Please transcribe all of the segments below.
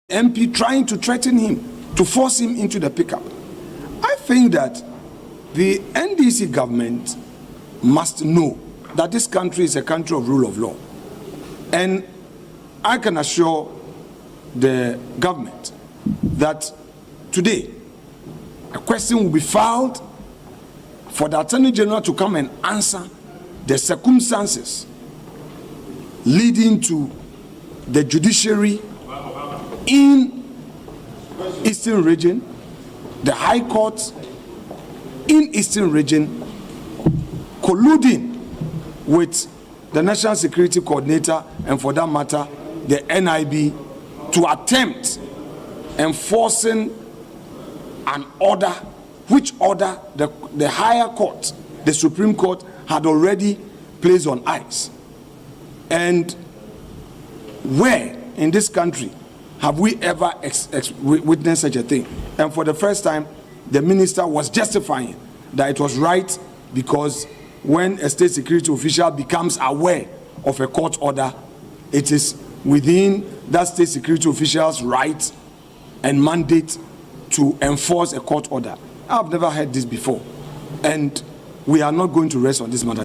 MP trying to threaten him, to force him into the pickup. I think that the NDC government must know that this country is a country of rule of law. And I can assure the government that today a question will be filed for the Attorney General to come and answer the circumstances leading to the judiciary in Eastern Region, the High Court in Eastern Region, colluding with the National Security Coordinator and, for that matter, the NIB to attempt enforcing an order, which order the higher court, the Supreme Court, had already placed on ice. And where in this country have we ever witnessed such a thing? And for the first time, the minister was justifying that it was right because when a state security official becomes aware of a court order, it is within that state security official's right and mandate to enforce a court order. I've never heard this before, and we are not going to rest on this matter.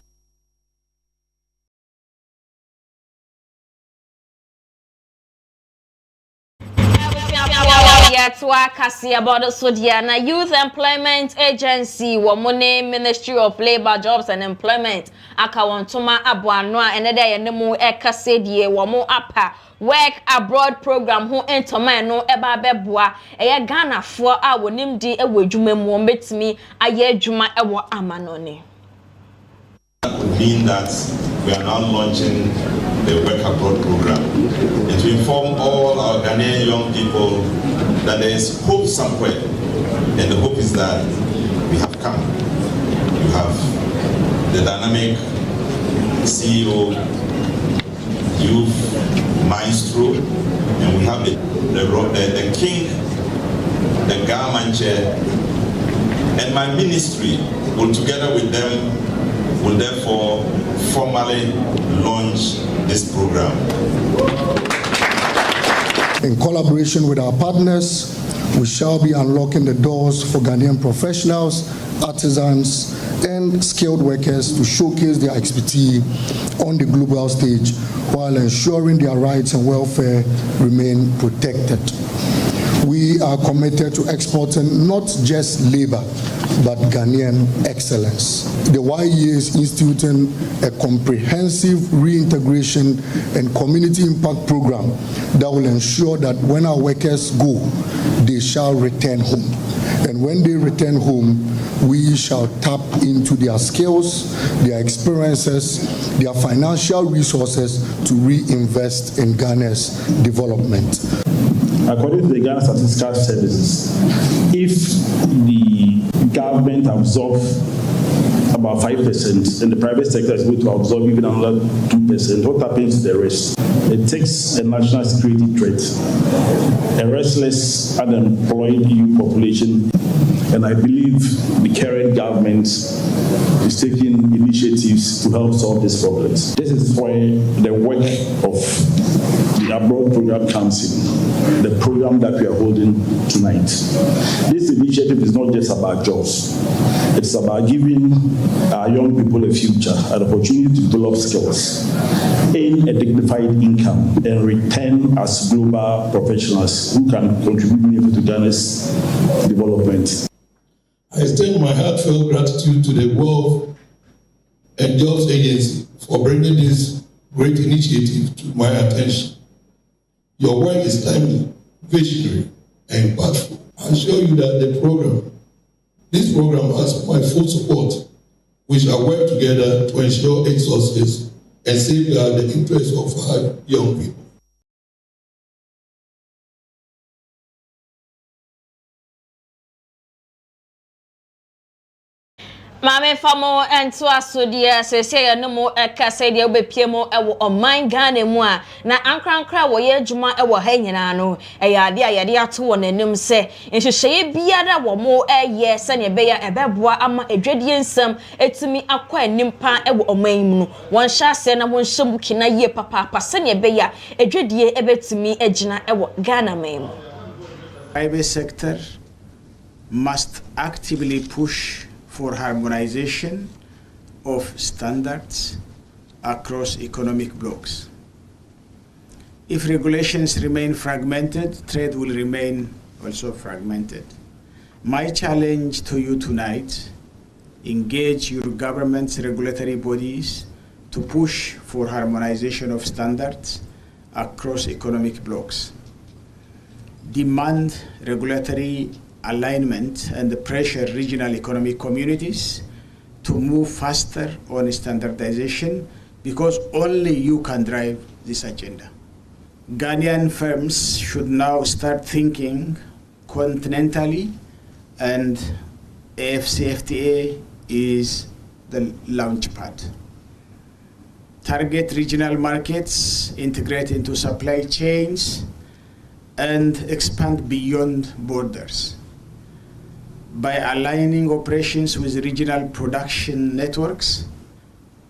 Youth Employment Agency, Womone Ministry of Labor, Jobs and Employment, Akawantuma Abuanwa, and a day and the more Ekasedie, Wamo Apa, Work Abroad Program, who enter man no eba bebwa, a Ghana for our nimdi a wajume mombet me, a ye juma ewa amanone. That would mean that we are now launching the Work Abroad Program and to inform all our Ghanaian young people that there is hope somewhere, and the hope is that we have come. You have the dynamic CEO, youth maestro, and we have the king, the government chair, and my ministry will, together with them, will therefore formally launch this program. In collaboration with our partners, we shall be unlocking the doors for Ghanaian professionals, artisans, and skilled workers to showcase their expertise on the global stage while ensuring their rights and welfare remain protected. We are committed to exporting not just labor, but Ghanaian excellence. The YEA is instituting a comprehensive reintegration and community impact program that will ensure that when our workers go, they shall return home. And when they return home, we shall tap into their skills, their experiences, their financial resources to reinvest in Ghana's development. According to the Ghana Statistical Services, if the government absorbs about 5% and the private sector is going to absorb even another 2%, what happens to the rest? It takes a national security threat, a restless, unemployed youth population, and I believe the current government is taking initiatives to help solve these problems. This is where the work of the abroad program comes in, the program that we are holding tonight. This initiative is not just about jobs. It's about giving our young people a future, an opportunity to develop skills, earn a dignified income, and return as global professionals who can contribute meaningfully to Ghana's development. I extend my heartfelt gratitude to the Wealth and Jobs Agency for bringing this great initiative to my attention. Your work is timely, visionary, and impactful. I assure you that this program has my full support. We shall work together to ensure its success and safeguard the interests of our young people. Mame famo ento asodie sese no mo ekase de obepie mo ewo oman Ghana mu a na ankrankra wo ye adwuma ewo ha nyina no eyade ayade ato wo nanim se nhyehyeye biara wo mo eye se ne be ya ebeboa ama edwadie nsam etimi akwa nimpa ewo oman mu no won hya se na won hye mukina ye papa se ne be ya edwadie ebetimi agina ewo Ghana man mu. Private sector must actively push for harmonization of standards across economic blocks. If regulations remain fragmented, trade will remain also fragmented. My challenge to you tonight, engage your government's regulatory bodies to push for harmonization of standards across economic blocks. Demand regulatory alignment and the pressure regional economic communities to move faster on standardization because only you can drive this agenda. Ghanaian firms should now start thinking continentally, and AfCFTA is the launch pad. Target regional markets, integrate into supply chains, and expand beyond borders. By aligning operations with regional production networks,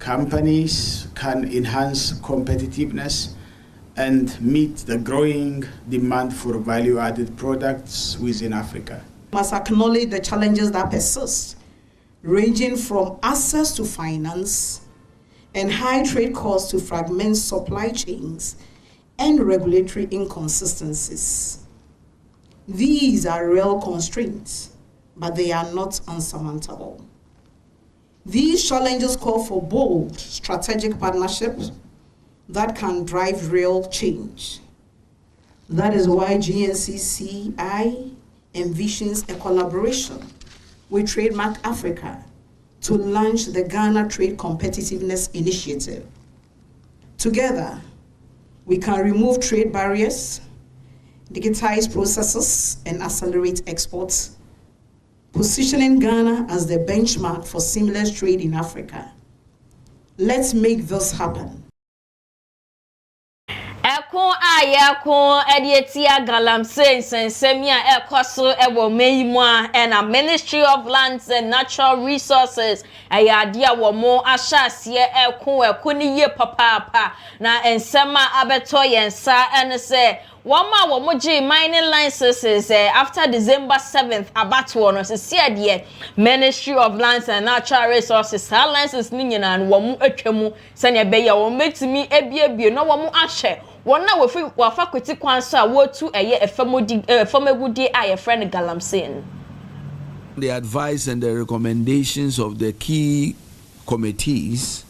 companies can enhance competitiveness and meet the growing demand for value-added products within Africa. We must acknowledge the challenges that persist, ranging from access to finance and high trade costs to fragment supply chains and regulatory inconsistencies. These are real constraints, but they are not unsurmountable. These challenges call for bold strategic partnerships that can drive real change. That is why GNCCI envisions a collaboration with Trademark Africa to launch the Ghana Trade Competitiveness Initiative. Together, we can remove trade barriers, digitize processes, and accelerate exports, positioning Ghana as the benchmark for seamless trade in Africa. Let's make this happen. Eko ayeko edietia galamse sensemia ekoso ewo meimwa and a Ministry of Lands and Natural Resources ayadia wo mo ahyasie eko ni ye papa na ensema abeto yensa ene se wama wo moji mining licenses after December 7th abatwo no se de Ministry of Lands and Natural Resources licenses ni nyina no wo mu atwamu se ne be ya wo metimi ebiebie no wo mu ahye wona wafa kweti kwanso a wotu eye efamegudi a friend galamsen. The advice and the recommendations of the key committees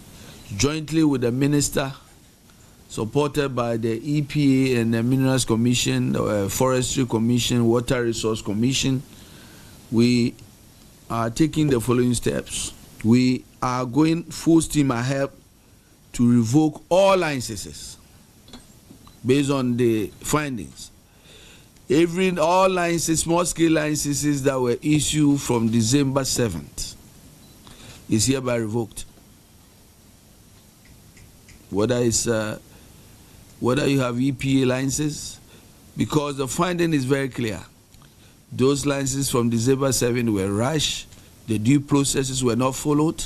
jointly with the minister, supported by the EPA and the Minerals Commission, Forestry Commission, Water Resource Commission, we are taking the following steps. We are going full steam ahead to revoke all licenses based on the findings. All licenses, small-scale licenses that were issued from December 7th is hereby revoked. Whether you have EPA licenses, because the finding is very clear. Those licenses from December 7th were rushed, the due processes were not followed,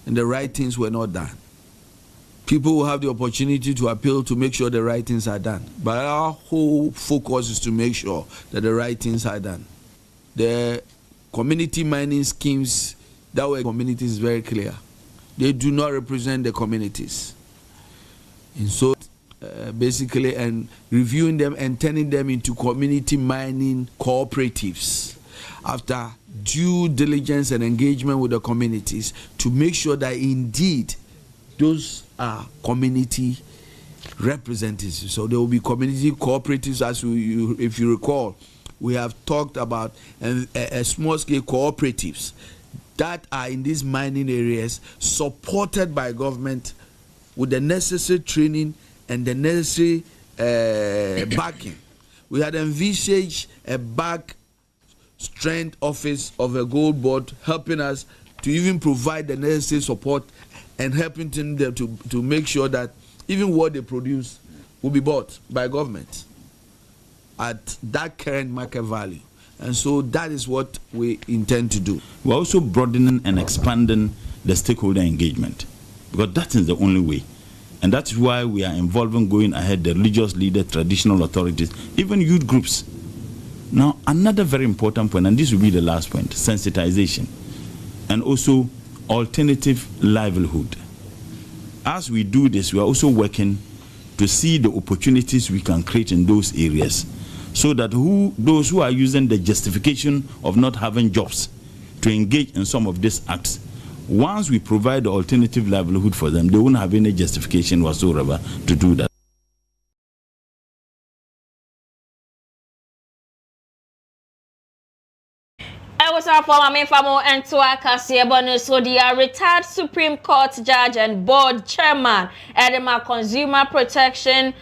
and the right things were not done. People will have the opportunity to appeal to make sure the right things are done. But our whole focus is to make sure that the right things are done. The community mining schemes that were communities is very clear. They do not represent the communities. And so basically, and reviewing them and turning them into community mining cooperatives after due diligence and engagement with the communities to make sure that indeed those are community representatives. So there will be community cooperatives, as if you recall, we have talked about small-scale cooperatives that are in these mining areas, supported by government with the necessary training and the necessary backing. We had envisaged a back strength office of a gold board helping us to even provide the necessary support and helping them to make sure that even what they produce will be bought by government at that current market value. And so that is what we intend to do. We're also broadening and expanding the stakeholder engagement, because that is the only way. And that's why we are involving, going ahead, the religious leaders, traditional authorities, even youth groups. Now, another very important point, and this will be the last point, sensitization, and also alternative livelihood. As we do this, we are also working to see the opportunities we can create in those areas, so that those who are using the justification of not having jobs to engage in some of these acts, once we provide the alternative livelihood for them, they won't have any justification whatsoever to do that. I was our former main famo and to Akasiebon, so the retired Supreme Court Judge and Board Chairman, Edema Consumer Protection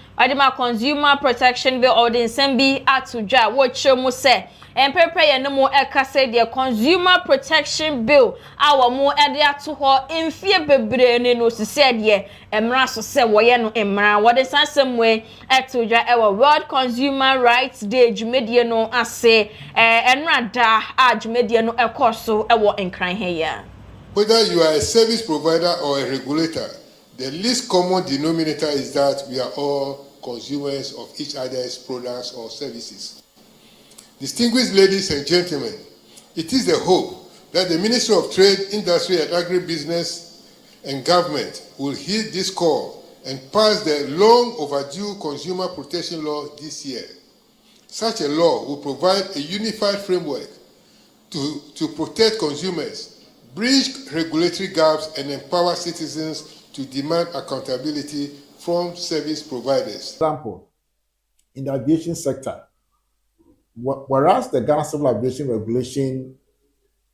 Bill Ordinance Sembi Atuja, what you must say. And prepare no more ekase the Consumer Protection Bill our more edia to her in fear bebre no said ye emra so se woye no emra what is some way etuja our World Consumer Rights Day Jumedia no ase enra da Jumedia no ekoso ewo enkran here. Whether you are a service provider or a regulator, the least common denominator is that we are all consumers of each other's products or services. Distinguished ladies and gentlemen, it is the hope that the Ministry of Trade, Industry and Agribusiness and Government will heed this call and pass the long overdue Consumer Protection Law this year. Such a law will provide a unified framework to protect consumers, bridge regulatory gaps, and empower citizens to demand accountability from service providers. For example, in the aviation sector, whereas the Ghana Civil Aviation Regulation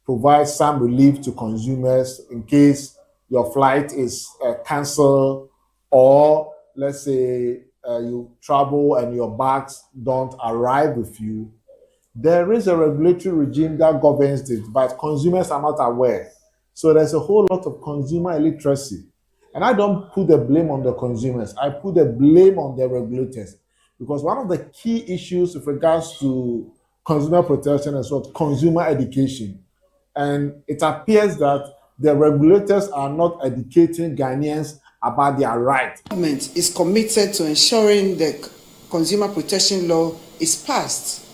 provides some relief to consumers in case your flight is cancelled, or let's say you travel and your bags don't arrive with you, there is a regulatory regime that governs this, but consumers are not aware. So there's a whole lot of consumer illiteracy. And I don't put the blame on the consumers, I put the blame on the regulators. Because one of the key issues with regards to consumer protection is what consumer education. And it appears that the regulators are not educating Ghanaians about their rights. The government is committed to ensuring the consumer protection law is passed.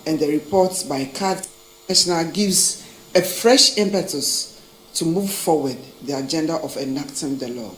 And the report by CAD National gives a fresh impetus to move forward the agenda of enacting the law.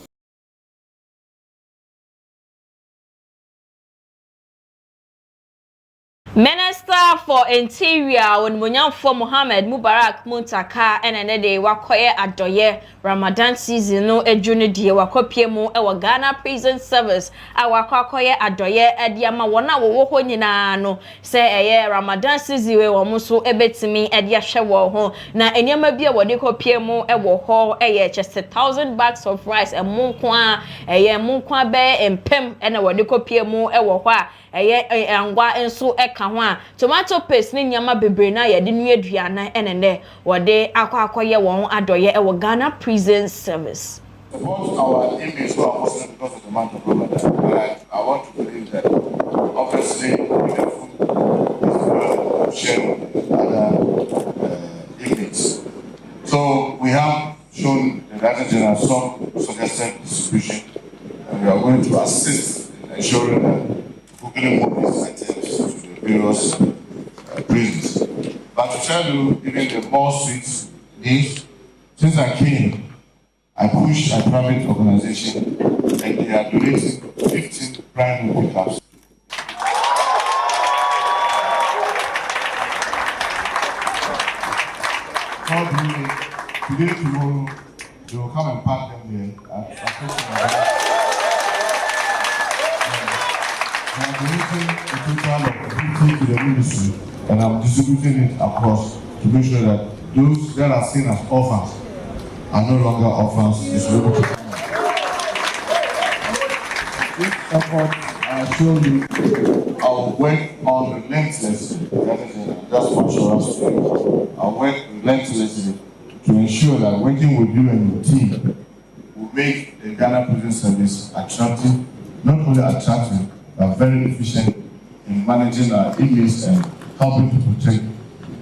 Minister for Interior when Munyamfo Mohammed Mubarak Muntaka enede wakoye adoye Ramadan season no edwune die wakopie mu e Ghana Prison Service awakwakoye adoye ediama wona wo ho nyina no se eye Ramadan season we wo so ebetimi ede ahwe wo ho na eniama bia wode kopie mu e wo ho eye just 1,000 bags of rice e munkwa eye munkwa be empem ena wode kopie mu e wo ho a eye angwa enso eka ho a tomato paste ni nyama bebre na ye de nu aduana enene wode akwakoye won adoye e Ghana Prison Service. Both our inmates who are Muslim because of the month of Ramadan, I want to believe that obviously the food is shared with other inmates. So we have shown the Director General some suggested distribution, and we are going to assist in ensuring that Google move these items to the various prisons. But to tell you, even the more sweet is, since I came, I pushed a private organization and they are donating 15 private pickups. Today, tomorrow, they will come and park them here. I am donating a total of 50 to the ministry, and I'm distributing it across to make sure that those that are seen as orphans are no longer orphans. It's able to come. This effort I assure you, I'll work on relentlessly. That is just for sure. I'll work relentlessly to to ensure that working with you and your team will make the Ghana Prison Service attractive, not only attractive, but very efficient in managing our inmates and helping to protect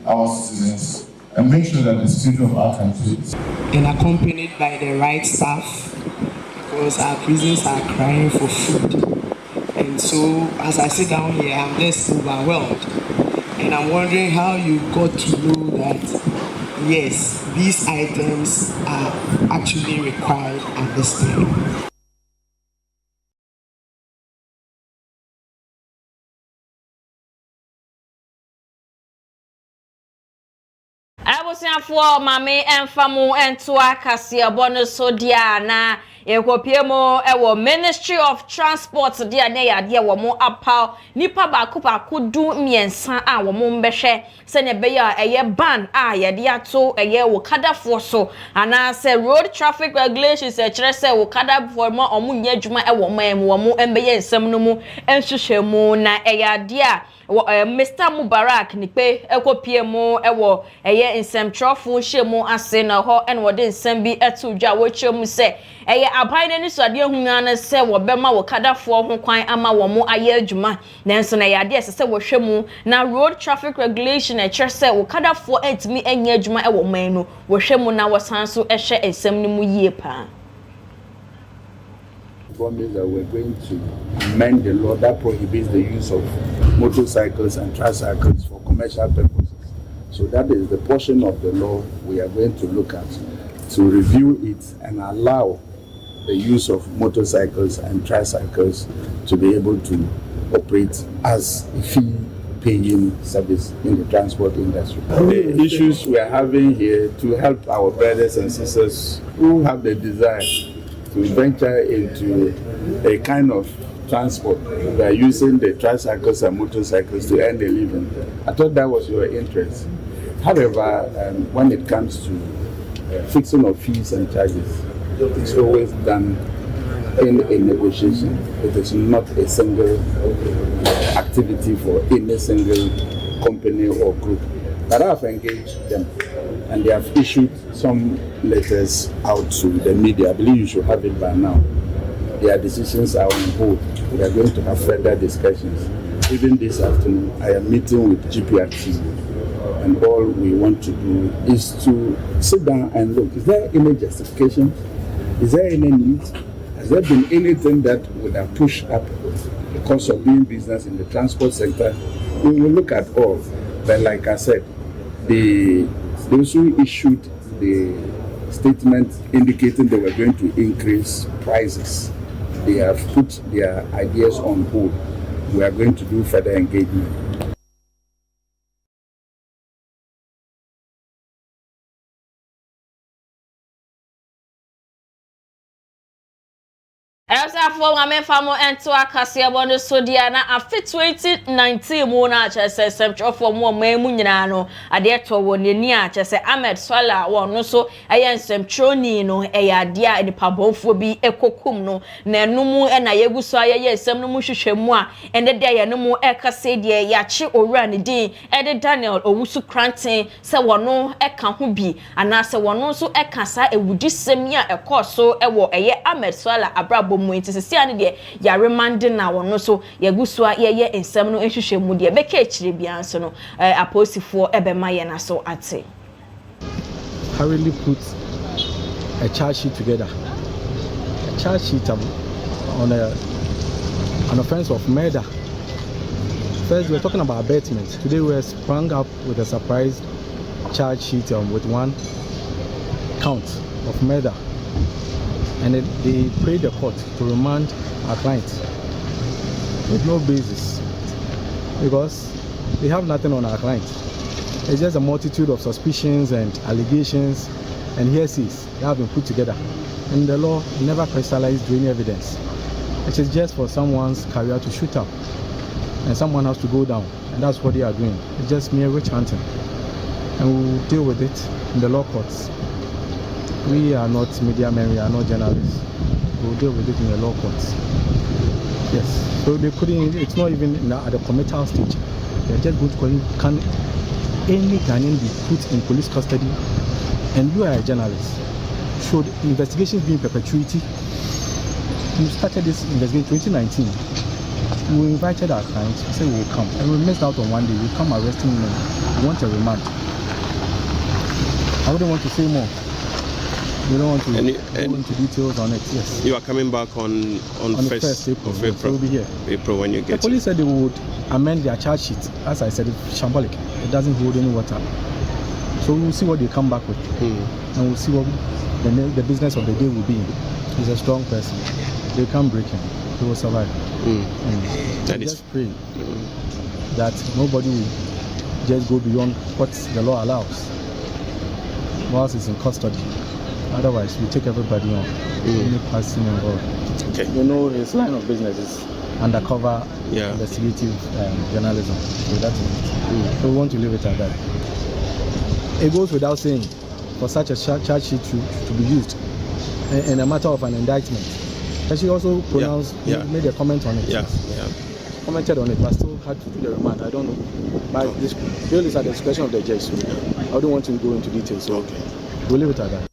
our citizens and make sure that the security of our country is. And accompanied by the right staff, because our prisons are crying for food. And so, as I sit down here, I'm just overwhelmed. And I'm wondering how you got to know that, yes, these items are actually required at this time. Abusiafo mame emfamu entua kasia bono so dia na ekopiemo ewo Ministry of Transport dia na yade wo mo apal nipa ba du miensa a wo mo mbehwe se ne beya eye ban a yade ato eye wo kadafo so ana se road traffic regulations e kire se wo kadafo mo omunya adwuma ewo mo mo embeye nsem no mu enhwehwemu na eyade a Mr. Mubarak ni pe ekopiemo ewo eye nsɛmtrɔfo hyemu ase na hɔ ɛna wɔde nsɛm bi ɛto dwa wɔtwemu sɛ ɛyɛ aban ne so ade ahuna na sɛ wɔbɛma wɔkadafoɔ ho kwan ama wɔn mo ayɛ adwuma nanso na yɛ ade ɛsɛ sɛ wɔhwɛ mu na road traffic regulation ɛkyerɛ sɛ wɔkadafoɔ ɛntumi ɛnyɛ adwuma ɛwɔ man no wɔhwɛ mu na wɔsan so ɛhwɛ nsɛm no mu yie paa. Promise that we're going to amend the law that prohibits the use of motorcycles and tricycles for commercial purposes. So that is the portion of the law we are going to look at to review it and allow the use of motorcycles and tricycles to be able to operate as a fee-paying service in the transport industry. The issues we are having here to help our brothers and sisters who have the desire to venture into a kind of transport by using the tricycles and motorcycles to earn a living. I thought that was your interest. However, when it comes to fixing of fees and charges, it's always done in a negotiation. It is not a single activity for any single company or group. But I have engaged them and they have issued some letters out to the media. I believe you should have it by now. Their decisions are on hold. We are going to have further discussions. Even this afternoon, I am meeting with GPRT, and all we want to do is to sit down and look. Is there any justification? Is there any need? Has there been anything that would have pushed up the cost of doing business in the transport sector? We will look at all. But like I said, those who issued the statement indicating they were going to increase prices, they have put their ideas on hold. We are going to do further engagement. Elsa for mame famo ento akase bono so dia na afi 2019 mu na chese semtrofo mu mu nyina no ade to wonani a chese Ahmed Swala wono so eye semtroni no eye ade a nipa bonfo bi ekokum no na enum e na yeguso ayeye nsem no mu hwehwemu a ende de ye no mu ekase de ya chi owura ne din ede Daniel Owusu Kranten se wono eka ho bi ana se wono so eka sa ewudisem a ekoso ewo eye Ahmed Swala abrabo mu ntisi ane de ya remande na wono so yagusua ye ensem no ehwehwe mu de beka ekire bia nso no aposifo ebema ye na so ate. Hurriedly put a charge sheet together. A charge sheet on an offense of murder. First, we're talking about abatement. Today, we're sprung up with a surprise charge sheet with one count of murder. And they prayed the court to remand our client with no basis because they have nothing on our client. It's just a multitude of suspicions and allegations and hearsays that have been put together. And the law never crystallized any evidence. It is just for someone's career to shoot up and someone has to go down, and that's what they are doing. It's just mere witch hunting. And we will deal with it in the law courts. We are not media men, we are not journalists. We'll deal with it in the law courts. Yes. So they couldn't, it's not even at the committal stage. They're just going to call, can any Ghanaian be put in police custody and you are a journalist, should investigations being perpetuity? You started this investigation in 2019. We invited our clients, we said we will come, and we missed out on one day. We come arresting them. We want a remand. I wouldn't want to say more. We don't want to go into details on it. Yes. You are coming back on the 1st April. of April. So we'll be here. April when you get. The police said they would amend their charge sheet. As I said, it's shambolic. It doesn't hold any water. So we'll see what they come back with, and we'll see what the business of the day will be. He's a strong person. They can't break him. He will survive. And just pray that nobody will just go beyond what the law allows whilst he's in custody. Otherwise, we take everybody on. Any person involved. Okay. You know, his line of business is undercover investigative journalism. So that's it. So we want to leave it at that. It goes without saying for such a charge sheet to be used in a matter of an indictment. And she also pronounced, made a comment on it. Commented on it, but still had to do the remand. I don't know. But this bill is at the discretion of the judge, so I don't want to go into details. So we'll leave it at that.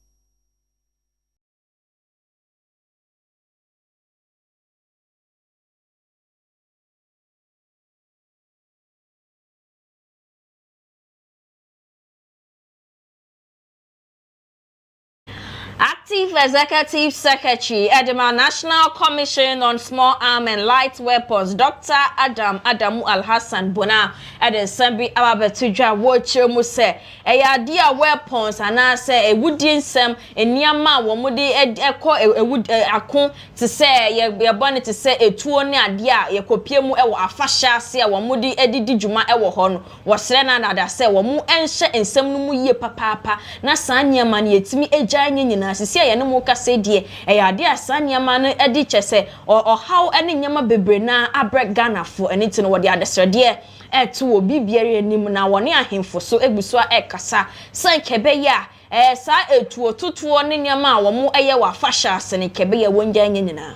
Active Executive Secretary, Edema National Commission on Small Arms and Light Weapons, Dr. Adamu Al-Hassan Bona, at the Sambi Ababetuja, watch Muse, a dear weapons, and I say a wooden sem, a near ma, Womudi, a wood, a con to say, a bonnet to say a 2 near dia, a copiemu, a fascia, say a Womudi, Eddie Juma, a hon, was Rena that say, Wamu, and share in some ye papa, Nasanya man, yet me a giant. Sisi ya no mo ka se die e ya de asanya ma no edi chese o how ene nyama bebre na abrek Ghana fo ene ti no wo de adesrede e to obi biere anim na woni ahemfo so eguso e kasa san kebe ya sa etuo tutuo ne nyama wo mo eye wa fasha sene kebe ya wonja nyina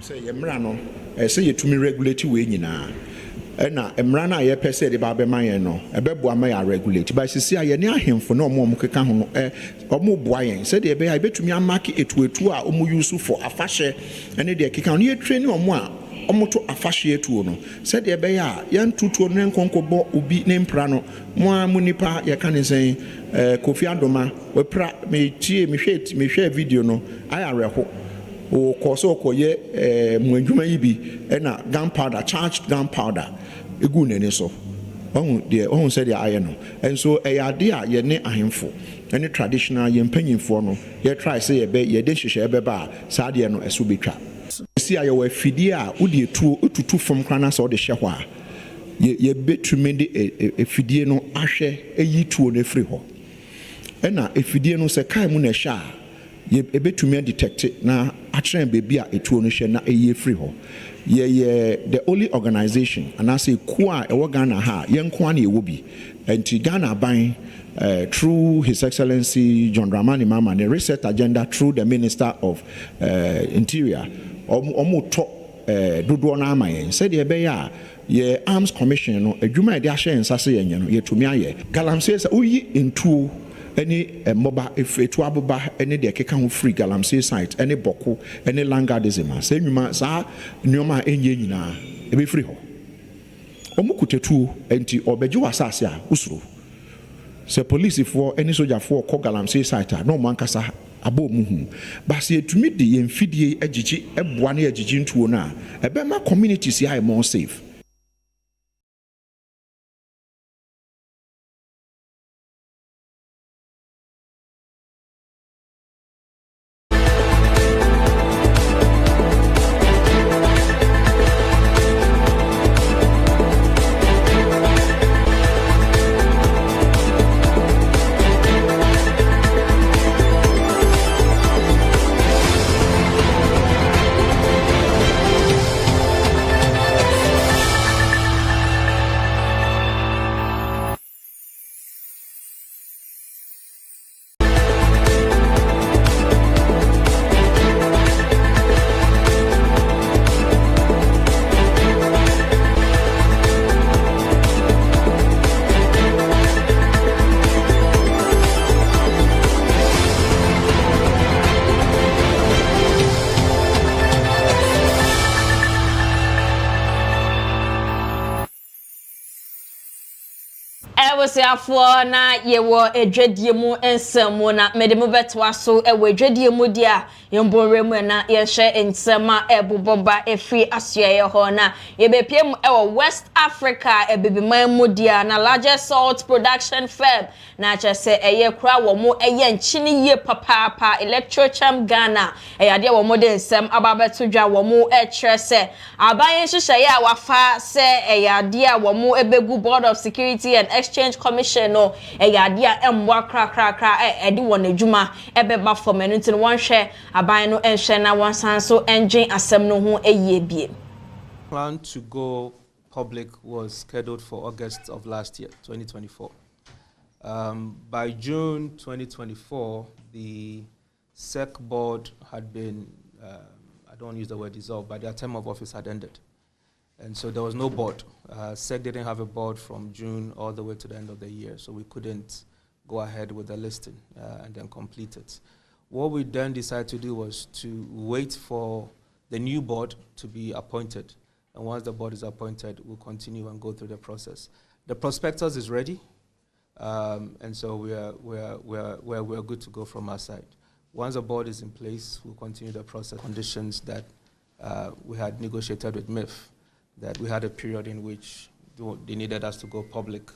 say yemra no say yetumi regulate we nyina na emra na ye pese de ba be man no ebebo ama ya regulate ba sisi aye ne ahemfo na omo keka ho no omo boa yen se de be ya betumi amaki etuetu a omo use for afahye ene de keka no ye train omo a omo to afahye etuo no se de be ya yan tutuo ne nkonkobo obi ne mpra no mo amunipa ye ka ne sen Kofi Adoma we pra me tie me hwe video no ayareho o koso okoye mwadwuma yi bi na gunpowder charged gunpowder egu nene so ohun said ya aye no and so eyade a ye ne ahemfo any traditional ye mpanyimfo no ye try say ye be ye de hwehwe be ba saa de no eso betwa si aye wa fidie a udi etuo otutu fom krana so de hye ho a ye betumi de efidie no ahwe eyi tuo no efri ho na efidie no se kai mu na hye a ye ebetumi detect na atren baby a etuo no hye na eye free ho ye the only organization and I say kwa e Ghana ha ye nko na ewo bi enti Ghana ban through His Excellency John Dramani Mahama the reset agenda through the Minister of Interior omo to dodo na amayen said ye be ya ye Arms Commission no adwuma e de ahye nsase ye no ye tumi aye galamsey say oyi entuo any moba if etu aboba any de keka ho free galamsey site any boko any langadism say nwuma sa nyoma enye nyina e be free ho omukutetu enti obeji wasase a usuro say police for any soldier for call galamsey site no man kasa abo muhu ba se etumi de yemfidie agigi eboa na agigi ntuo na ebe ma communities ya more safe. Abusiafo na yewo edwadie mu ensemu na medemu betwa so ewo edwadie mu dia yembonre mu na yehwe ensema ebuboba efi asuye ho na yebepiem ewo West Africa ebebiman mu dia na largest salt production firm na chese eye kura wo mu eye nchini ye papa Electrocham Ghana eyade wo mu de ensem ababeto dwa wo mu echese abayen hihye ya wafa se eyade a wo mu ebegu Board of Security and Exchange Commission no eyade a emwa kra edi won adwuma ebeba for menuntin won hwe aban no enhwe na won san so engine asem no ho eyie bie. Plan to go public was scheduled for August of last year, 2024. By June 2024, the SEC board had been, I don't use the word dissolved, but their term of office had ended. And so there was no board. SEC didn't have a board from June all the way to the end of the year, so we couldn't go ahead with the listing and then complete it. What we then decided to do was to wait for the new board to be appointed. And once the board is appointed, we'll continue and go through the process. The prospectus is ready, and so we're good to go from our side. Once the board is in place, we'll continue the process. Conditions that we had negotiated with MIF, that we had a period in which they needed us to go public,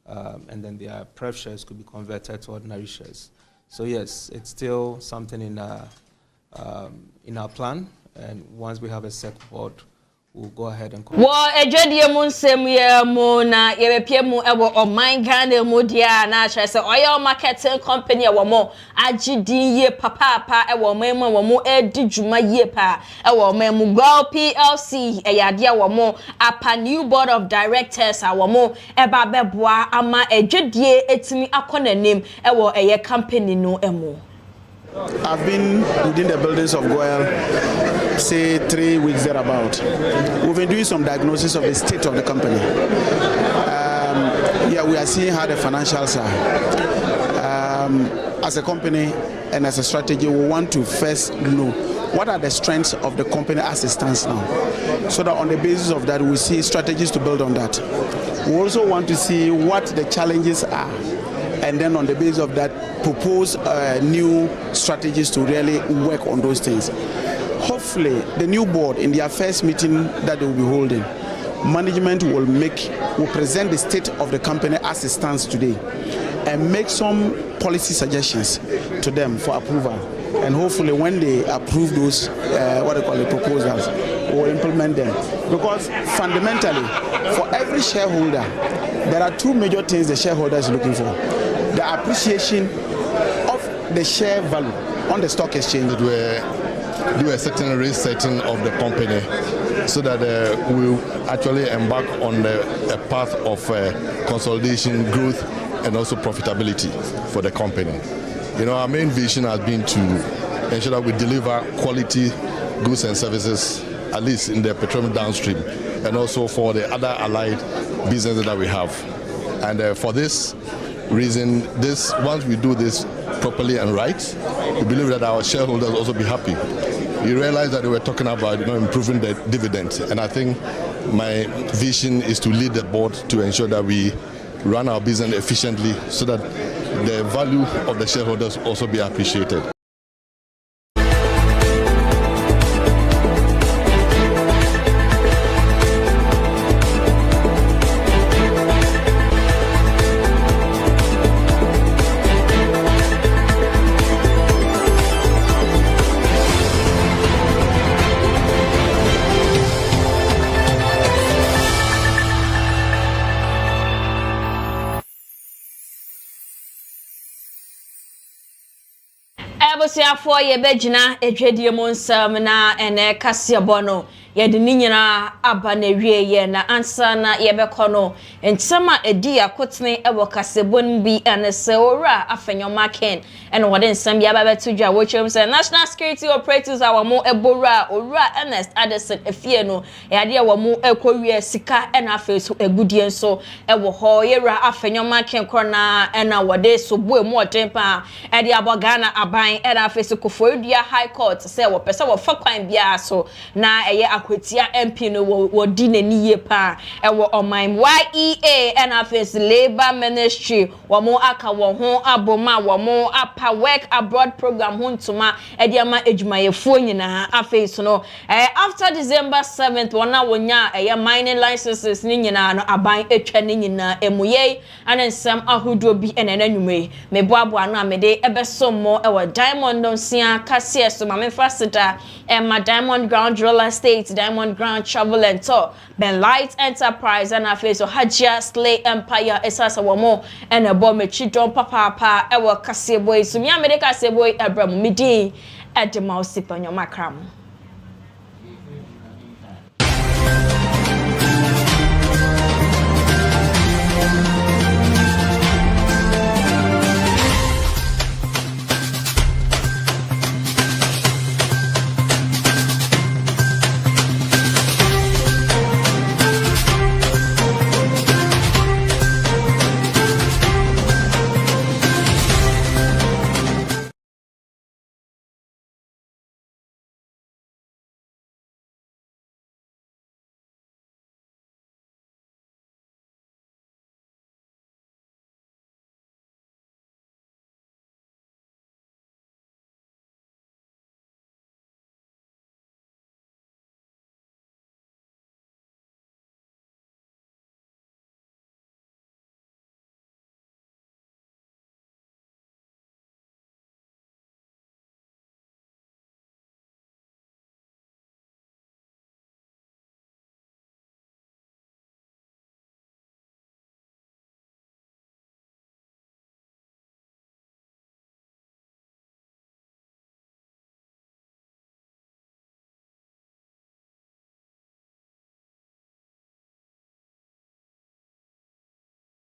and then their pref shares could be converted to ordinary shares. So yes, it's still something in our plan, and once we have a set board, we'll go ahead and wo edwadie mu nsem ye mu na yebepie mu ewo oman Ghana mu dia na chese oil marketing company ewo mo agidi ye papa ewo man mu wo edi dwuma ye pa ewo man mu Girl PLC eyade ewo mo apa new board of directors awo mo eba beboa ama edwadie etimi akonanim ewo eye company no emo. I've been within the buildings of Goel, say 3 weeks thereabout. We've been doing some diagnosis of the state of the company. We are seeing how the financials are. As a company and as a strategy, we want to first know what are the strengths of the company as it stands now, so that on the basis of that, we see strategies to build on that. We also want to see what the challenges are, and then on the basis of that, propose new strategies to really work on those things. Hopefully, the new board, in their first meeting that they will be holding, management will present the state of the company as it stands today and make some policy suggestions to them for approval. And hopefully when they approve those, proposals, we'll implement them. Because fundamentally, for every shareholder, there are 2 major things the shareholder is looking for. The appreciation of the share value on the stock exchange. Do a certain resetting of the company so that we'll actually embark on a path of consolidation, growth, and also profitability for the company. You know, our main vision has been to ensure that we deliver quality goods and services, at least in the petroleum downstream, and also for the other allied businesses that we have. And for this reason, once we do this properly and right, we believe that our shareholders will also be happy. You realize that we were talking about improving the dividend, and I think my vision is to lead the board to ensure that we run our business efficiently so that the value of the shareholders also be appreciated. Abusiafo ye bejina edwadie mu nsam na ene kase bono ye de ninyina aba na wie ye na ansa na ye bekono nsama edi akotene ewo kasebon bi anese ora afenyoma ken ene wode nsam bia ba betudwa wo twem se national security operatives awamo ebora ora Ernest Addison efie no yade awamo ekowie sika ena afeso egudie nso ewo ho ye ra afenyoma ken krona ena wode so bo emu otempa ede abogana aban ena afeso kofoedua high court se wo pese wo fa kwan bia so na eye akwetia MP no wo di nani ye pa e wo oman YEA and Office Labor Ministry wo mo aka wo ho aboma wo mo apa work abroad program ho ntoma e dia ma edwumayefo nyina afeso no after December 7th wona wonya mining licenses ni nyina no aban etwa ni nyina emuye anensam ahodo bi enananwume meboabo ano amede ebesomo e wo Diamond Donsia kase so mamefa sida ma Diamond Ground Real Estate, Diamond Ground Travel and Tour, Ben Light Enterprise and afeso Hajia Slay Empire esasa womo and a bomb chidon papa e wo kase boy so mi amede kase boy Abraham midi e de mausi panyo makram.